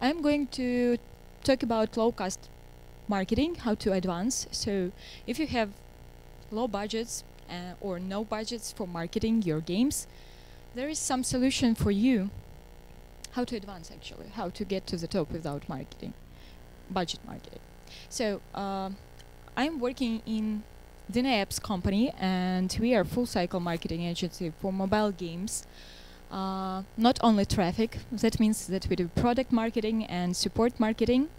I'm going to talk about low-cost marketing, how to advance. So if you have low budgets or no budgets for marketing your games, there is some solution for you how to advance, actually, how to get to the top without budget marketing. So I'm working in Dina Apps company, and we are a full-cycle marketing agency for mobile games. Not only traffic, that means that we do product marketing and support marketing.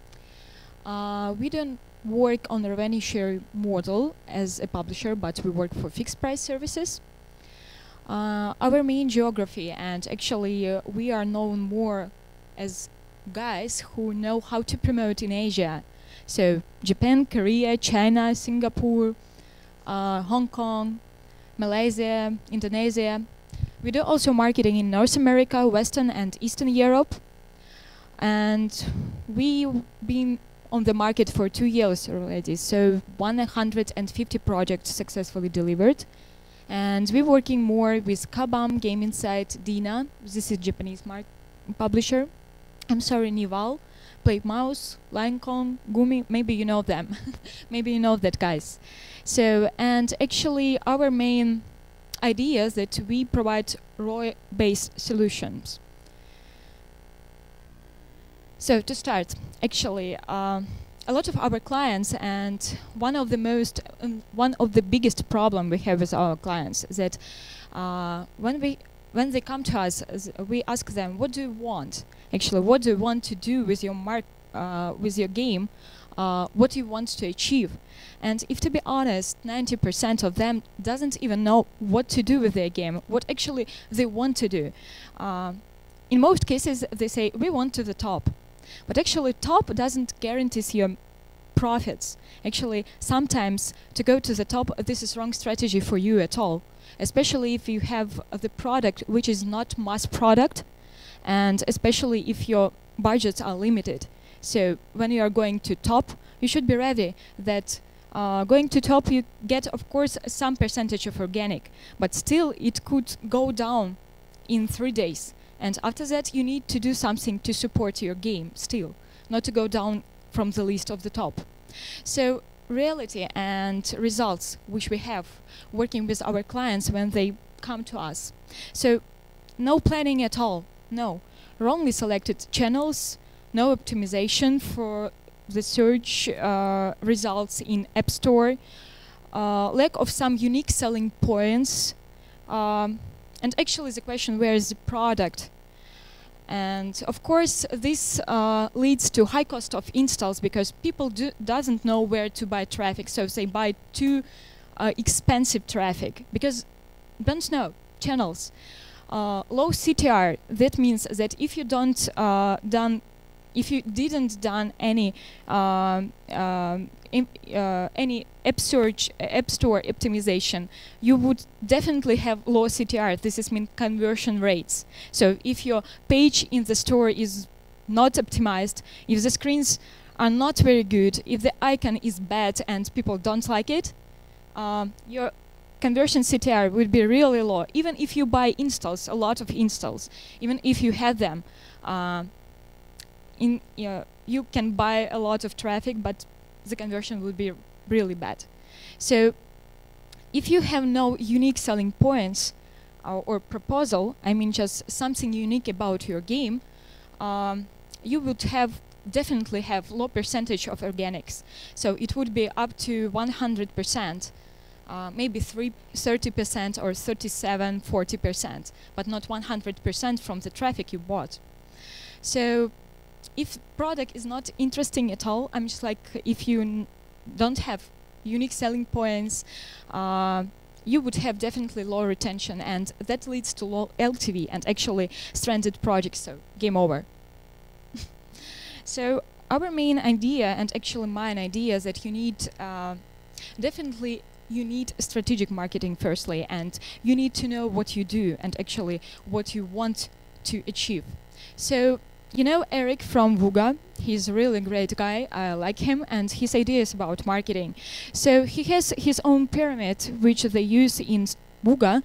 We don't work on a revenue share model as a publisher, but we work for fixed price services. Our main geography, and actually we are known more as guys who know how to promote in Asia. So Japan, Korea, China, Singapore, Hong Kong, Malaysia, Indonesia. We do also marketing in North America, Western and Eastern Europe. And we've been on the market for 2 years already, so 150 projects successfully delivered. And we're working more with Kabam, Game Insight, Dina, this is Japanese publisher. I'm sorry, Nival, Play Mouse, Linecon, Gumi, maybe you know them. Maybe you know that, guys. So, and actually our main idea is that we provide ROI-based solutions. So to start, actually, a lot of our clients, and one of the biggest problem we have with our clients is that when they come to us, we ask them, what do you want? Actually, what do you want to do with your game? What do you want to achieve? And if to be honest, 90% of them doesn't even know what to do with their game, what actually they want to do. In most cases, they say, we want to the top. But actually, top doesn't guarantee your profits. Actually, sometimes to go to the top, this is wrong strategy for you at all. Especially if you have the product which is not mass product, and especially if your budgets are limited. So when you are going to top, you should be ready that going to top you get, of course, some percentage of organic, but still it could go down in 3 days. And after that, you need to do something to support your game still, not to go down from the list of the top. So reality and results which we have working with our clients when they come to us. So no planning at all, no. Wrongly selected channels, no optimization for the search results in App Store, lack of some unique selling points, and actually the question, where is the product? And of course this leads to high cost of installs because people doesn't know where to buy traffic, so they buy too expensive traffic because don't know channels. Low CTR, that means that if you didn't done any app store optimization, you would definitely have low CTR. This is mean conversion rates. So if your page in the store is not optimized, if the screens are not very good, if the icon is bad and people don't like it, your conversion CTR would be really low. Even if you buy installs, a lot of installs, even if you had them, you can buy a lot of traffic, but the conversion would be really bad. So if you have no unique selling points or proposal, I mean just something unique about your game, you would definitely have low percentage of organics. So it would be up to 100%, maybe 30% or 37, 40%, but not 100% from the traffic you bought. So if product is not interesting at all, I'm just like, if you don't have unique selling points, you would have definitely low retention, and that leads to low LTV and actually stranded projects, so game over. So our main idea, and actually my idea, is that you need definitely you need strategic marketing firstly, and you need to know what you do and actually what you want to achieve. So you know Eric from Vuga, he's a really great guy, I like him, and his ideas about marketing. So he has his own pyramid, which they use in Buga.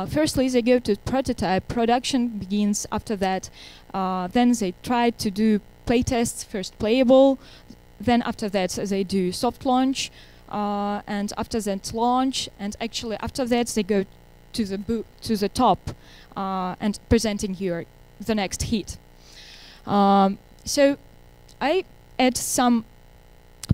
Firstly, they go to prototype, production begins after that. Then they try to do playtests, first playable. Then after that, they do soft launch. And after that launch, and actually after that, they go to the top and presenting here the next hit. So I add some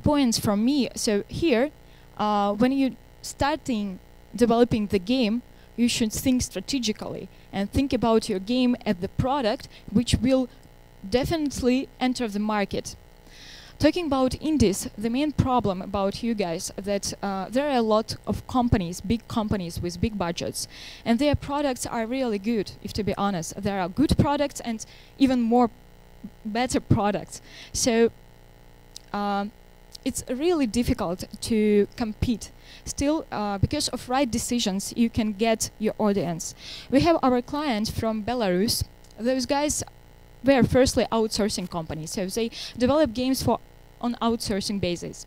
points from me. So here, when you starting developing the game, you should think strategically and think about your game as the product which will definitely enter the market. Talking about indies, the main problem about you guys that there are a lot of companies, big companies with big budgets, and their products are really good, if to be honest. There are good products and even more better products. So it's really difficult to compete. Still, because of right decisions, you can get your audience. We have our client from Belarus. Those guys were firstly outsourcing companies, so they develop games on outsourcing basis.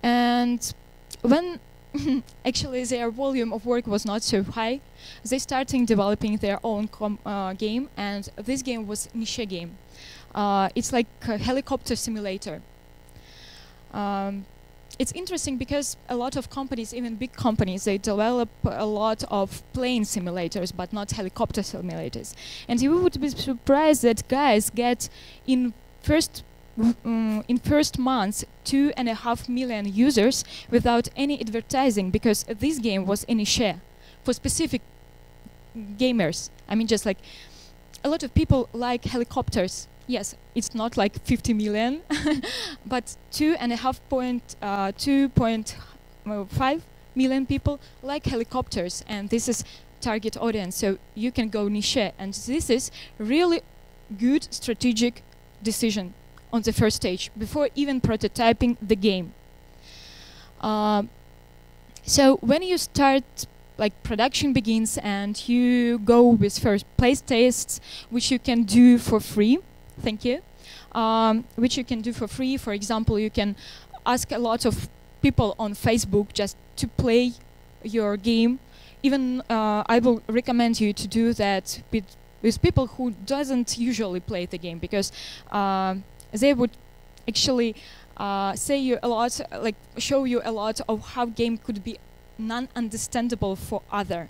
And when actually their volume of work was not so high, they started developing their own game, and this game was niche game. It's like a helicopter simulator. It's interesting because a lot of companies, even big companies, they develop a lot of plane simulators, but not helicopter simulators. And you would be surprised that guys get in first months 2.5 million users without any advertising, because this game was in a share for specific gamers. I mean, just like a lot of people like helicopters. Yes, it's not like 50 million, but 2.5 million people like helicopters, and this is target audience, so you can go niche, and this is really good strategic decision on the first stage before even prototyping the game. So when you start, like production begins, and you go with first place tests, which you can do for free. Thank you. Which you can do for free. For example, you can ask a lot of people on Facebook just to play your game. Even I will recommend you to do that with people who doesn't usually play the game, because they would actually say you a lot, like show you a lot of how game could be non-understandable for other.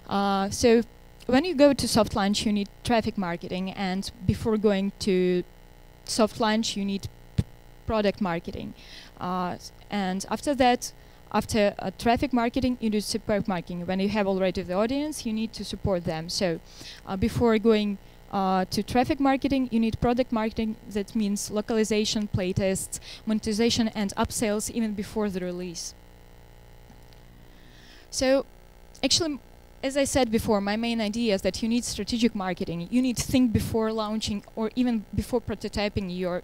So when you go to soft launch, you need traffic marketing, and before going to soft launch, you need product marketing. And after that, after traffic marketing, you do support marketing. When you have already the audience, you need to support them. So before going to traffic marketing, you need product marketing. That means localization, playtests, monetization, and upsells even before the release. So actually, as I said before, my main idea is that you need strategic marketing. You need to think before launching or even before prototyping your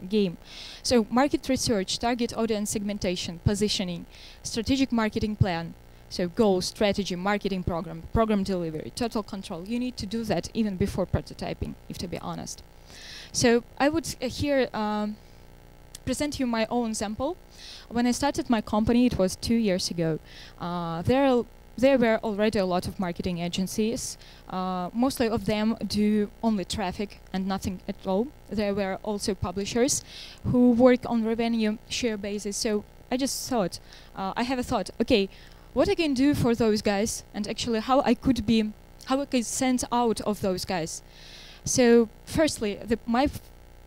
game. So market research, target audience segmentation, positioning, strategic marketing plan. So goal, strategy, marketing program, program delivery, total control. You need to do that even before prototyping, if to be honest. So I would here present you my own sample. When I started my company, it was 2 years ago. There were already a lot of marketing agencies. Mostly of them do only traffic and nothing at all. There were also publishers who work on revenue share basis. So I just thought, I have a thought, okay, what I can do for those guys, and actually how I could send out of those guys. So firstly, my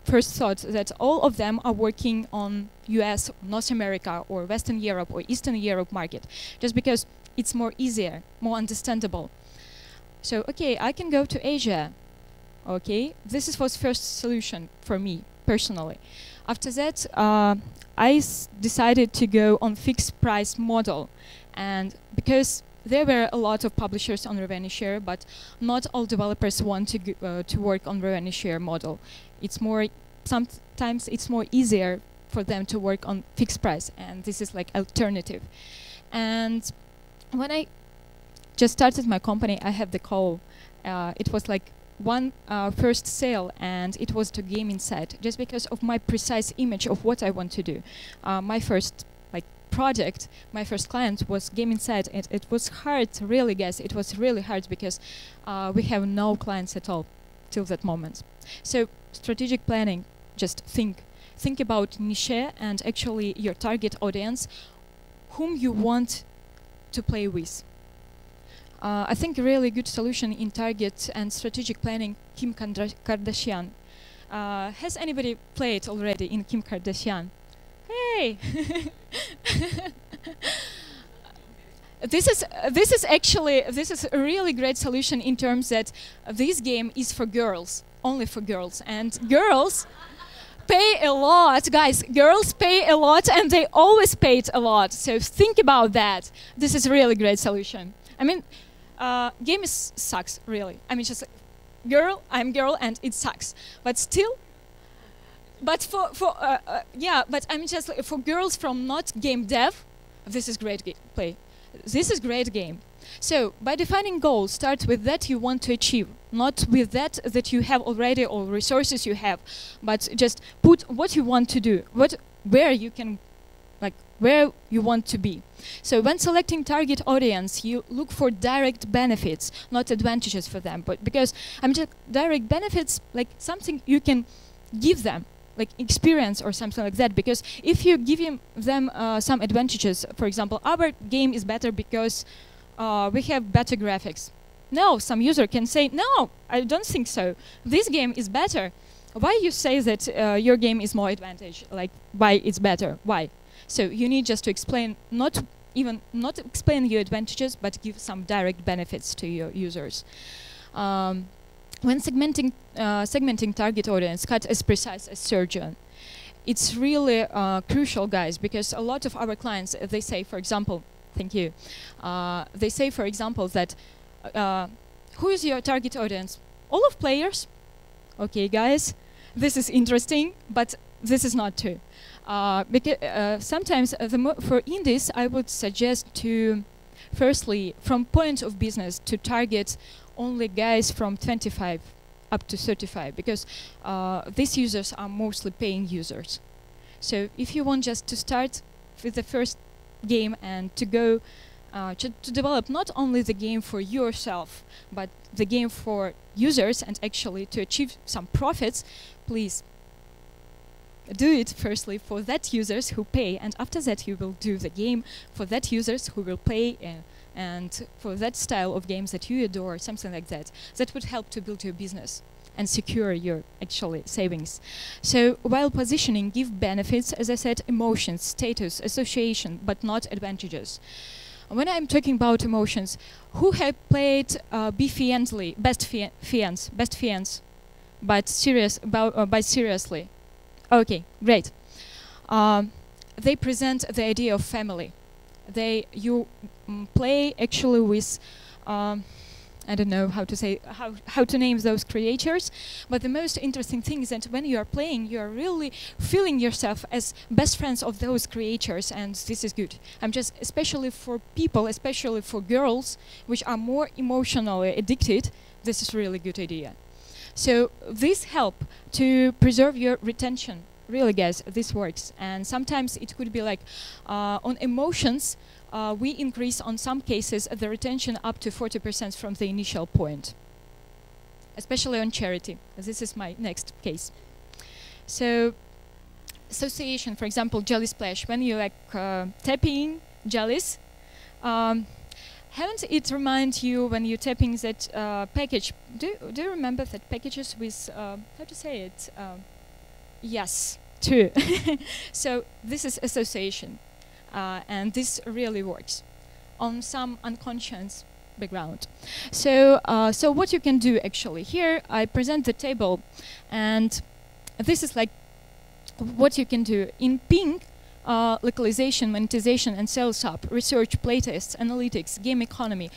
first thought that all of them are working on US, North America, or Western Europe, or Eastern Europe market, just because it's more easier, more understandable. So, okay, I can go to Asia. Okay, this was first solution for me, personally. After that, I decided to go on fixed price model. And because there were a lot of publishers on revenue share, but not all developers want to work on revenue share model. It's more, sometimes it's more easier for them to work on fixed price, and this is like alternative. And when I just started my company, I had the call. It was like one first sale, and it was to Game Insight, just because of my precise image of what I want to do. My first like project, my first client was Game Insight, and it was hard, really, guys. It was really hard because we have no clients at all till that moment. So strategic planning, just think about niche and actually your target audience, whom you want to play with. I think a really good solution in target and strategic planning, Kim Kardashian. Has anybody played already in Kim Kardashian? Hey! This is a really great solution in terms that this game is for girls, only for girls, and girls pay a lot, guys. Girls pay a lot, and they always paid a lot. So think about that. This is a really great solution. I mean, game sucks, really. I mean, just girl, I'm girl, and it sucks. But still, but but I'm just for girls from not game dev, this is great play. This is great game. So by defining goals, start with that you want to achieve, not with that you have already or resources you have, but just put what you want to do, where you can, like where you want to be. So when selecting target audience, you look for direct benefits, not advantages for them, but because direct benefits, like something you can give them, like experience or something like that. Because if you give them some advantages, for example, our game is better because we have better graphics. No, some user can say, no, I don't think so. This game is better. Why you say that your game is more advantage? Like why it's better? Why? So you need just to explain, not explain your advantages, but give some direct benefits to your users. When segmenting target audience, cut as precise as surgeon. It's really crucial, guys, because a lot of our clients, they say, for example, thank you. They say, for example, that who is your target audience? All of players? Okay, guys, this is interesting, but this is not true. Because sometimes for indies, I would suggest to, firstly, from point of business, to target only guys from 25 up to 35, because these users are mostly paying users. So if you want just to start with the first game and to go to develop not only the game for yourself, but the game for users and actually to achieve some profits, please do it firstly for that users who pay, and after that you will do the game for that users who will pay and for that style of games that you adore, something like that. That would help to build your business and secure your actually savings. So while positioning, give benefits, as I said, emotions, status, association, but not advantages. When I'm talking about emotions, who have played Be Fiancely, Best Fiance, but seriously? Okay, great. They present the idea of family. You play actually with I don't know how to say how to name those creators, but the most interesting thing is that when you are playing, you are really feeling yourself as best friends of those creators, and this is good. I'm just, especially for people, especially for girls, which are more emotionally addicted, this is a really good idea. So this help to preserve your retention. Really, guys, this works. And sometimes it could be like on emotions, we increase on some cases the retention up to 40% from the initial point, especially on charity. This is my next case. So association, for example, Jelly Splash, when you like tapping jellies, haven't it remind you when you're tapping that package? Do you remember that packages with how to say it? Yes, true. So this is association, and this really works on some unconscious background. So so what you can do actually here, I present the table, and this is like what you can do in pink. Localization, monetization, and sales up, research, playtests, analytics, game economy,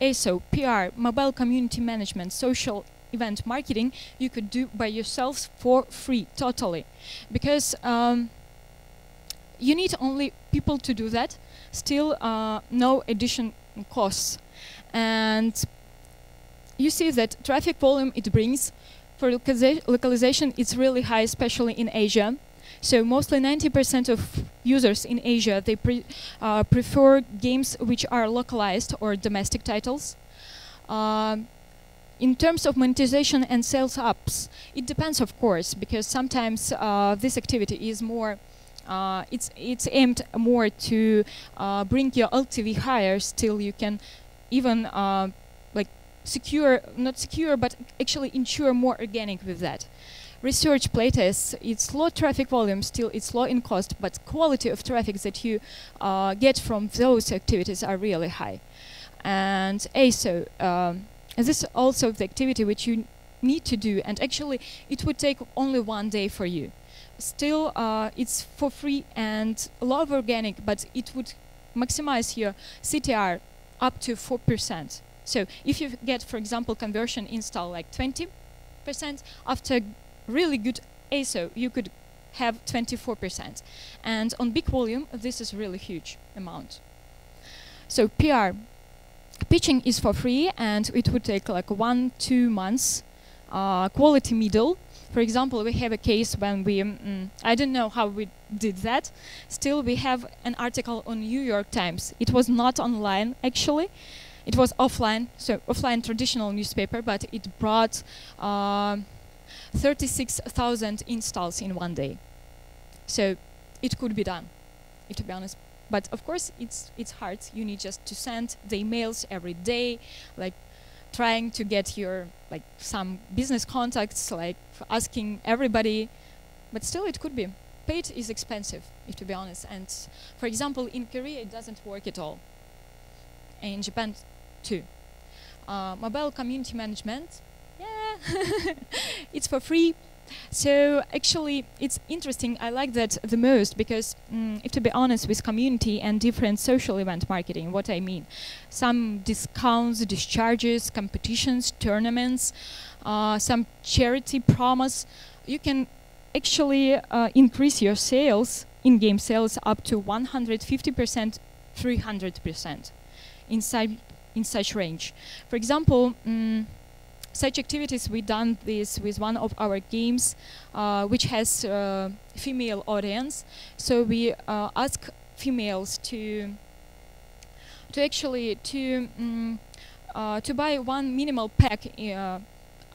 ASO, PR, mobile community management, social event marketing, you could do by yourselves for free, totally. Because you need only people to do that, still no additional costs. And you see that traffic volume it brings for localization, it's really high, especially in Asia. So mostly 90% of users in Asia, they prefer games which are localized or domestic titles. In terms of monetization and sales ups, it depends, of course, because sometimes this activity is more, it's aimed more to bring your LTV higher. Still, you can even like not secure, but actually ensure more organic with that. Research playtests, it's low traffic volume, still it's low in cost, but quality of traffic that you get from those activities are really high. And ASO, this is also the activity which you need to do, and actually it would take only 1 day for you. Still, it's for free and a lot of organic, but it would maximize your CTR up to 4%. So if you get, for example, conversion install like 20%, after really good ASO, you could have 24%. And on big volume, this is really huge amount. So PR. Pitching is for free, and it would take like 1-2 months. Quality middle. For example, we have a case when we, I don't know how we did that. Still, we have an article on New York Times. It was not online, actually. It was offline, so offline traditional newspaper, but it brought 36,000 installs in 1 day. So it could be done, to be honest. But of course, it's hard. You need just to send the emails every day, like trying to get your some business contacts, like asking everybody. But still, it could be. Paid is expensive, to be honest. And for example, in Korea, it doesn't work at all. In Japan, too. Mobile community management, yeah, it's for free. So actually, it's interesting. I like that the most because, if to be honest, with community and different social event marketing, what I mean, some discounts, discharges, competitions, tournaments, some charity promise, you can actually increase your sales, in-game sales, up to 150%, 300% in such range. For example, such activities, we done this with one of our games, which has female audience. So we ask females to buy one minimal pack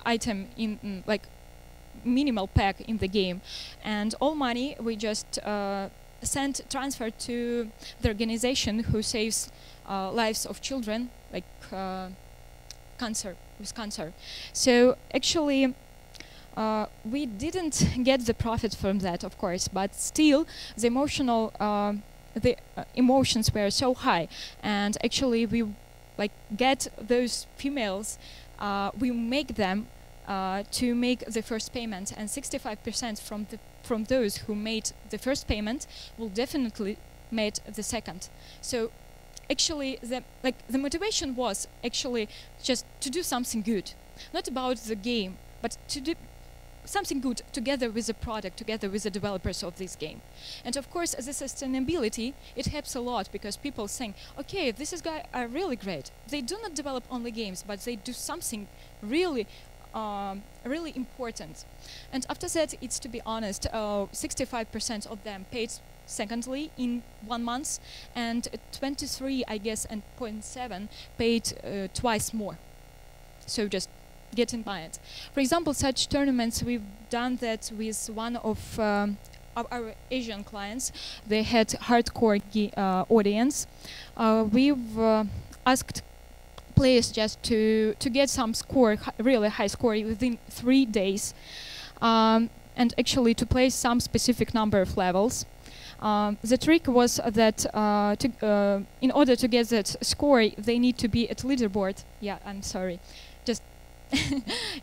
item in minimal pack in the game, and all money we just transfer to the organization who saves lives of children, like with cancer. So actually, we didn't get the profit from that, of course, but still the emotions were so high, and actually we get those females, we make them to make the first payment, and 65% from those who made the first payment will definitely made the second. So actually, the motivation was actually just to do something good, not about the game, but to do something good together with the product, together with the developers of this game. And of course, the sustainability, it helps a lot, because people saying, okay, these guys are really great. They do not develop only games, but they do something really really important. And after that, it's, to be honest, 65% of them paid secondly in 1 month, and 23, I guess, and 0.7 paid twice more. So just get in mind. For example, such tournaments, we've done that with one of our Asian clients. They had hardcore audience. We've asked players just to get some score, really high score within 3 days, and actually to play some specific number of levels. The trick was that in order to get that score, they need to be at leaderboard. Yeah, I'm sorry, just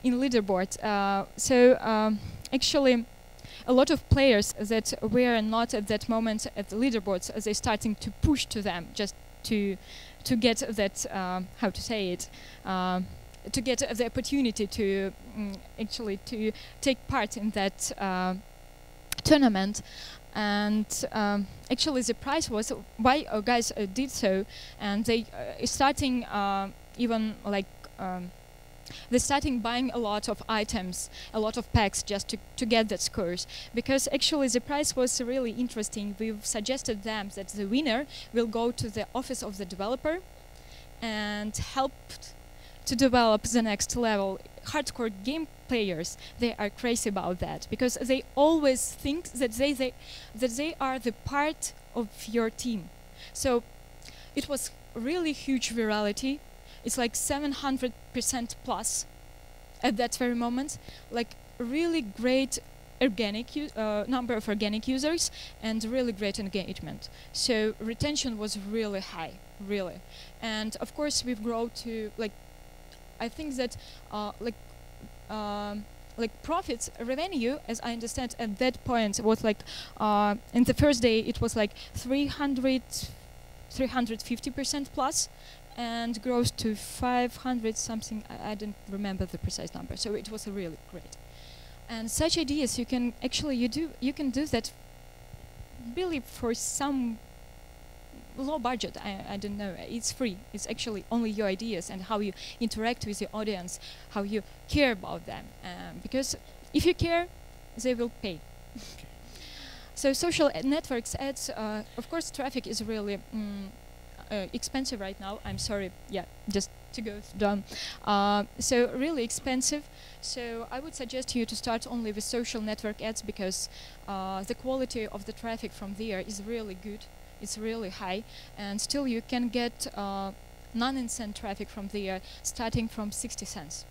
in leaderboard. Actually, a lot of players that were not at that moment at the leaderboards, they're starting to push to them just to get that, how to say it, to get the opportunity to actually to take part in that tournament. And actually the prize was why guys did so, and they starting even They're starting buying a lot of items, a lot of packs just to get that scores. Because actually the price was really interesting. We've suggested them that the winner will go to the office of the developer and help to develop the next level. Hardcore game players, they are crazy about that because they always think that they are the part of your team. So it was really huge virality. It's like 700% plus at that very moment. Like really great organic number of organic users and really great engagement. So retention was really high, really. And of course we've grown to like, I think that like profits, revenue, as I understand at that point was like, in the first day it was like 350% plus, and grows to 500 something. I don't remember the precise number. So it was really great. And such ideas you can actually you can do that really for some low budget. I don't know. It's free. It's actually only your ideas and how you interact with your audience, how you care about them. Because if you care, they will pay. Okay. So social networks ads, of course, traffic is really expensive right now. I'm sorry. Yeah, just to go down. So really expensive. So I would suggest you to start only with social network ads because the quality of the traffic from there is really good. It's really high, and still you can get non-incent traffic from there, starting from 60 cents.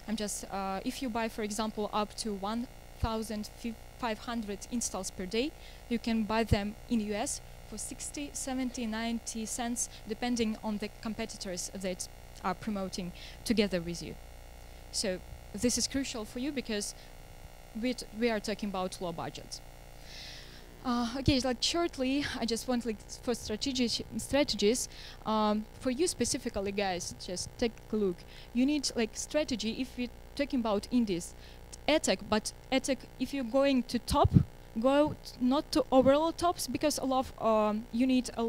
I'm just if you buy, for example, up to 1,500 installs per day, you can buy them in US for 60, 70, 90 cents, depending on the competitors that are promoting together with you. So this is crucial for you because we are talking about low budgets. Okay, like shortly, I just want like for strategies for you specifically, guys. Just take a look. You need like strategy if we're talking about indies, attack. But attack, if you're going to top, go not to overall tops because a lot of you need a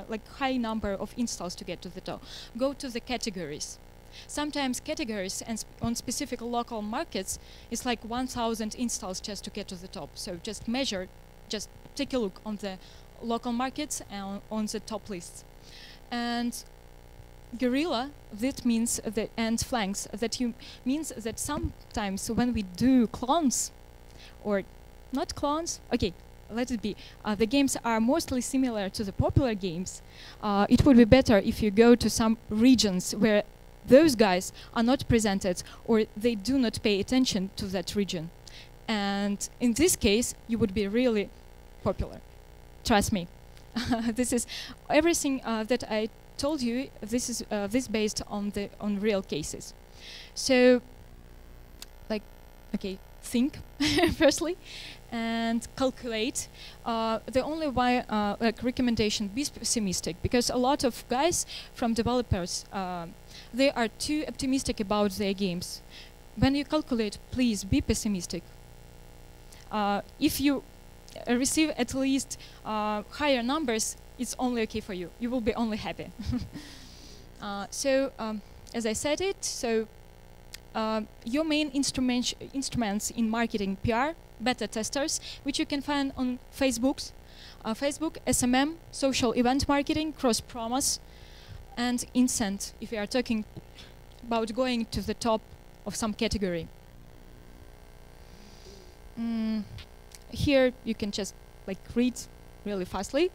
like high number of installs to get to the top. Go to the categories. Sometimes categories and on specific local markets, it's like 1,000 installs just to get to the top. So just measure. Just take a look on the local markets and on the top lists. And guerrilla, that means that, and flanks, that means that sometimes when we do clones, or not clones, okay, let it be, the games are mostly similar to the popular games. It would be better if you go to some regions where those guys are not presented or they do not pay attention to that region. And in this case, you would be really popular. Trust me. This is everything that I told you. This is this based on real cases. So, like, okay, think firstly, and calculate. The only like recommendation: be pessimistic, because a lot of guys from developers they are too optimistic about their games. When you calculate, please be pessimistic. If you receive at least higher numbers, it's only okay for you. You will be only happy. So, as I said it, so your main instruments in marketing, PR, beta testers, which you can find on Facebook, SMM, social event marketing, cross promos, and incent, if you are talking about going to the top of some category. Here you can just like read really fastly.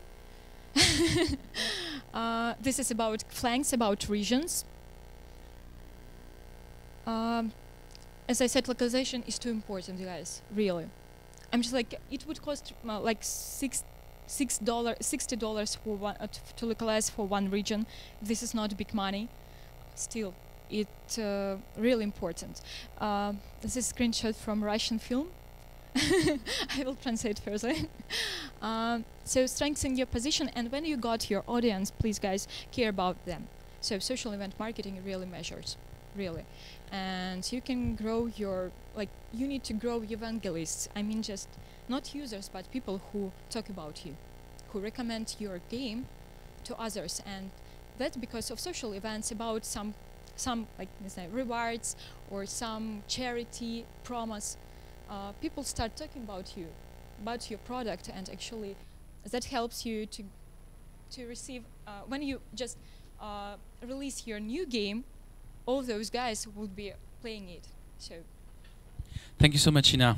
This is about flanks, about regions. As I said, localization is too important, guys. Really, I'm just like it would cost like $60 for one to localize for one region. This is not big money. Still, it's really important. This is a screenshot from Russian film. I will translate further. So strengthen your position, and when you got your audience, please guys care about them. So social event marketing really measures, really. And you can grow your, like, you need to grow evangelists. I mean just not users, but people who talk about you, who recommend your game to others. And that's because of social events about some some like rewards or some charity promos, people start talking about you, about your product, and actually that helps you to receive when you just release your new game, all those guys would be playing it. So Thank you so much, Ina.